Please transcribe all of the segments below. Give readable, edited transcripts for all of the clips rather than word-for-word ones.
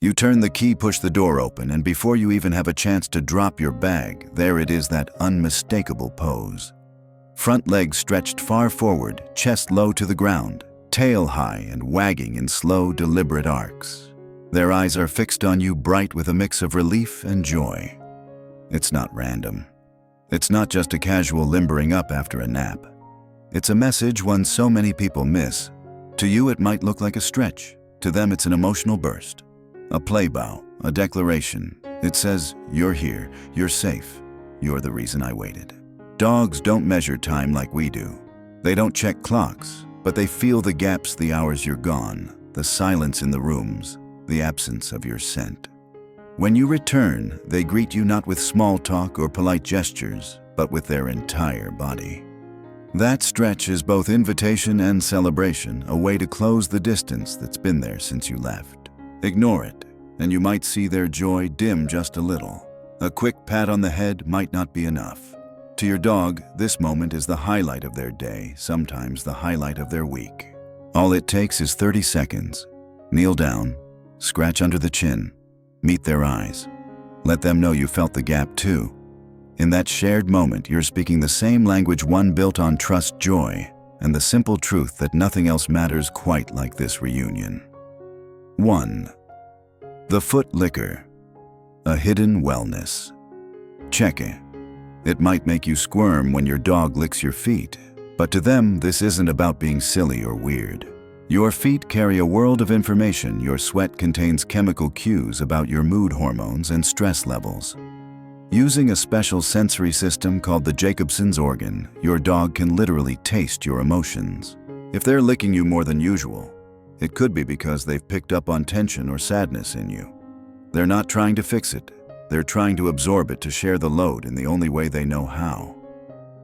You turn the key, push the door open, and before you even have a chance to drop your bag, there it is, that unmistakable pose. Front legs stretched far forward, chest low to the ground, tail high and wagging in slow, deliberate arcs. Their eyes are fixed on you, bright with a mix of relief and joy. It's not random. It's not just a casual limbering up after a nap. It's a message one so many people miss. To you, it might look like a stretch. To them, it's an emotional burst. A play bow, a declaration. It says, you're here, you're safe, you're the reason I waited. Dogs don't measure time like we do. They don't check clocks, but they feel the gaps, the hours you're gone, the silence in the rooms, the absence of your scent. When you return, they greet you not with small talk or polite gestures, but with their entire body. That stretch is both invitation and celebration, a way to close the distance that's been there since you left. Ignore it, and you might see their joy dim just a little. A quick pat on the head might not be enough. To your dog, this moment is the highlight of their day, sometimes the highlight of their week. All it takes is 30 seconds. Kneel down, scratch under the chin, meet their eyes. Let them know you felt the gap too. In that shared moment, you're speaking the same language, one built on trust, joy, and the simple truth that nothing else matters quite like this reunion. 1. The foot licker. A hidden wellness. Check it. It might make you squirm when your dog licks your feet, but to them, this isn't about being silly or weird. Your feet carry a world of information. Your sweat contains chemical cues about your mood hormones and stress levels. Using a special sensory system called the Jacobson's organ, your dog can literally taste your emotions. If they're licking you more than usual, it could be because they've picked up on tension or sadness in you. They're not trying to fix it. They're trying to absorb it, to share the load in the only way they know how.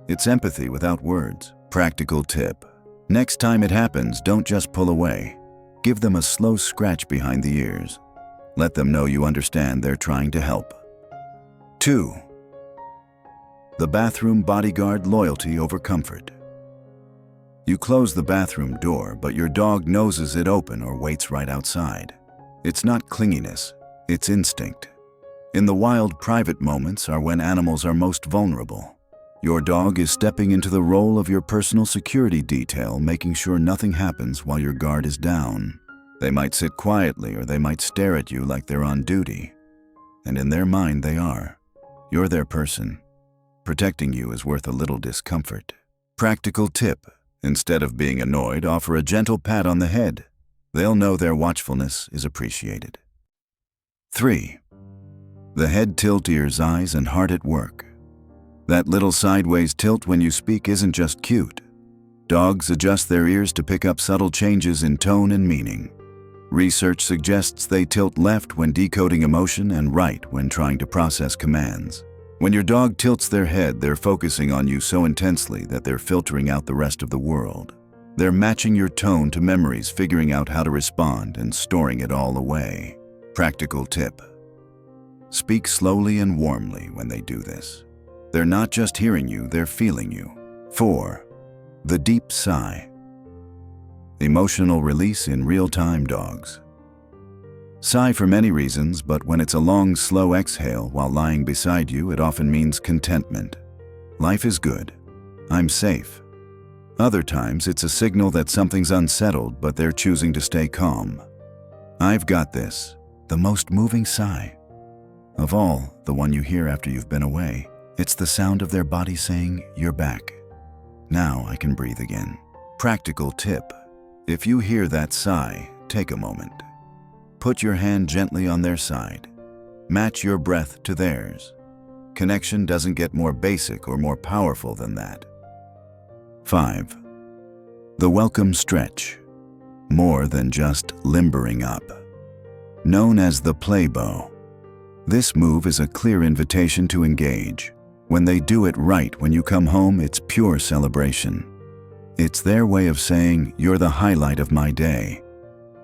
It's empathy without words. Practical tip. Next time it happens, don't just pull away. Give them a slow scratch behind the ears. Let them know you understand they're trying to help. 2. The bathroom bodyguard. Loyalty over comfort. You close the bathroom door, but your dog noses it open or waits right outside. It's not clinginess, it's instinct. In the wild, private moments are when animals are most vulnerable. Your dog is stepping into the role of your personal security detail, making sure nothing happens while your guard is down. They might sit quietly, or they might stare at you like they're on duty. And in their mind, they are. You're their person. Protecting you is worth a little discomfort. Practical tip. Instead of being annoyed, offer a gentle pat on the head. They'll know their watchfulness is appreciated. 3. The head tilt, ears, eyes, and heart at work. That little sideways tilt when you speak isn't just cute. Dogs adjust their ears to pick up subtle changes in tone and meaning. Research suggests they tilt left when decoding emotion and right when trying to process commands. When your dog tilts their head, they're focusing on you so intensely that they're filtering out the rest of the world. They're matching your tone to memories, figuring out how to respond and storing it all away. Practical tip. Speak slowly and warmly when they do this. They're not just hearing you, they're feeling you. 4. The deep sigh. Emotional release in real-time. Dogs sigh for many reasons, but when it's a long, slow exhale while lying beside you, it often means contentment. Life is good. I'm safe. Other times, it's a signal that something's unsettled, but they're choosing to stay calm. I've got this. The most moving sigh of all, the one you hear after you've been away. It's the sound of their body saying, "You're back. Now I can breathe again." Practical tip. If you hear that sigh, take a moment. Put your hand gently on their side. Match your breath to theirs. Connection doesn't get more basic or more powerful than that. 5. The welcome stretch. More than just limbering up. Known as the play bow, this move is a clear invitation to engage. When they do it right, when you come home, it's pure celebration. It's their way of saying, "You're the highlight of my day.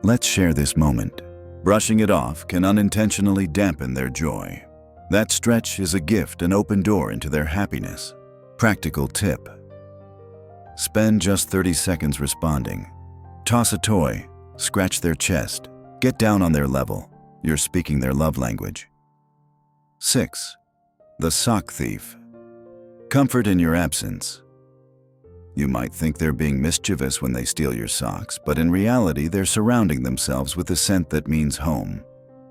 Let's share this moment." Brushing it off can unintentionally dampen their joy. That stretch is a gift, an open door into their happiness. Practical tip. Spend just 30 seconds responding. Toss a toy, scratch their chest, get down on their level. You're speaking their love language. 6. The sock thief. Comfort in your absence. You might think they're being mischievous when they steal your socks, but in reality, they're surrounding themselves with the scent that means home.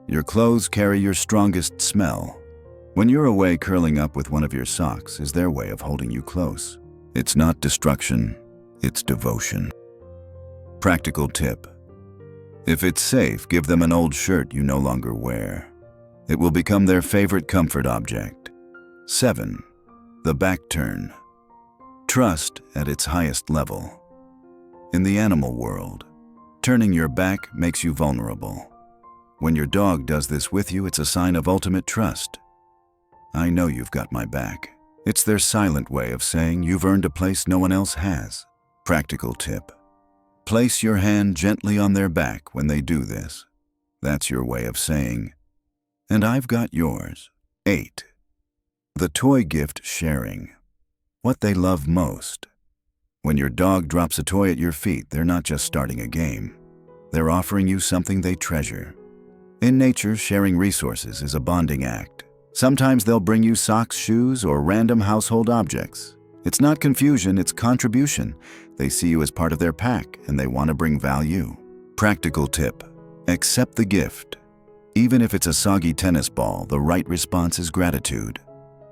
Your clothes carry your strongest smell. When you're away, curling up with one of your socks is their way of holding you close. It's not destruction, it's devotion. Practical tip. If it's safe, give them an old shirt you no longer wear. It will become their favorite comfort object. 7. The back turn. Trust at its highest level. In the animal world, turning your back makes you vulnerable. When your dog does this with you, it's a sign of ultimate trust. I know you've got my back. It's their silent way of saying you've earned a place no one else has. Practical tip. Place your hand gently on their back when they do this. That's your way of saying, and I've got yours. 8. The toy gift sharing. What they love most. When your dog drops a toy at your feet, they're not just starting a game. They're offering you something they treasure. In nature, sharing resources is a bonding act. Sometimes they'll bring you socks, shoes, or random household objects. It's not confusion, it's contribution. They see you as part of their pack, and they want to bring value. Practical tip. Accept the gift. Even if it's a soggy tennis ball, the right response is gratitude.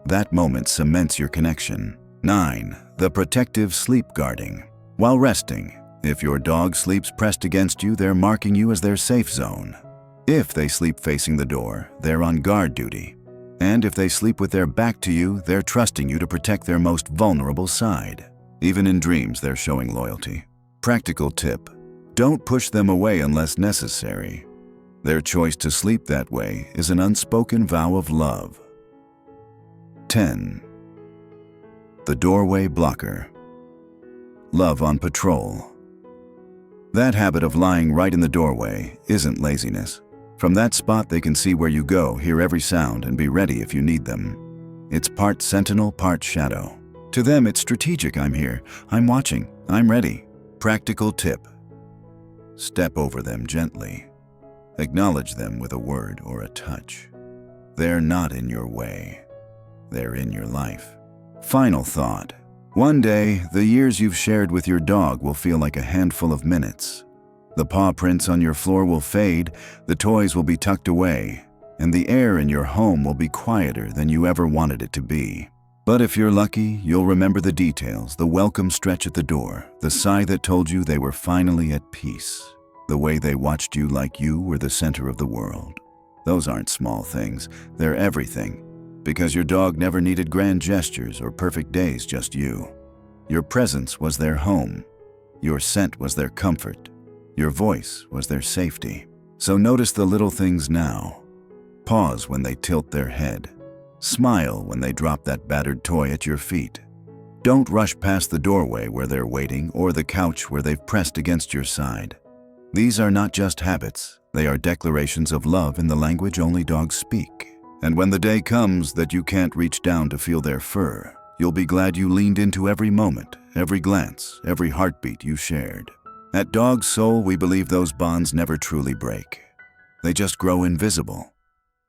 That moment cements your connection. 9. The protective sleep guarding. While resting, if your dog sleeps pressed against you, they're marking you as their safe zone. If they sleep facing the door, they're on guard duty. And if they sleep with their back to you, they're trusting you to protect their most vulnerable side. Even in dreams, they're showing loyalty. Practical tip. Don't push them away unless necessary. Their choice to sleep that way is an unspoken vow of love. 10. The doorway blocker. Love on patrol. That habit of lying right in the doorway isn't laziness. From that spot, they can see where you go, hear every sound, and be ready if you need them. It's part sentinel, part shadow. To them, it's strategic. I'm here, I'm watching, I'm ready. Practical tip. Step over them gently. Acknowledge them with a word or a touch. They're not in your way. They're in your life. Final thought. One day, the years you've shared with your dog will feel like a handful of minutes. The paw prints on your floor will fade, the toys will be tucked away, and the air in your home will be quieter than you ever wanted it to be. But if you're lucky, you'll remember the details, the welcome stretch at the door, the sigh that told you they were finally at peace, the way they watched you like you were the center of the world. Those aren't small things, they're everything. Because your dog never needed grand gestures or perfect days, just you. Your presence was their home. Your scent was their comfort. Your voice was their safety. So notice the little things now. Pause when they tilt their head. Smile when they drop that battered toy at your feet. Don't rush past the doorway where they're waiting or the couch where they've pressed against your side. These are not just habits. They are declarations of love in the language only dogs speak. And when the day comes that you can't reach down to feel their fur, you'll be glad you leaned into every moment, every glance, every heartbeat you shared. At Dog Soul, we believe those bonds never truly break. They just grow invisible.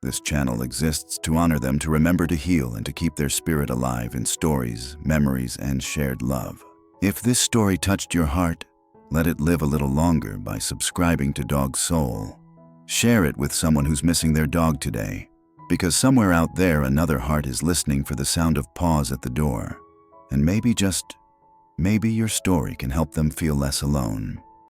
This channel exists to honor them, to remember to heal, and to keep their spirit alive in stories, memories, and shared love. If this story touched your heart, let it live a little longer by subscribing to Dog Soul. Share it with someone who's missing their dog today. Because somewhere out there, another heart is listening for the sound of paws at the door. And maybe, just maybe, your story can help them feel less alone.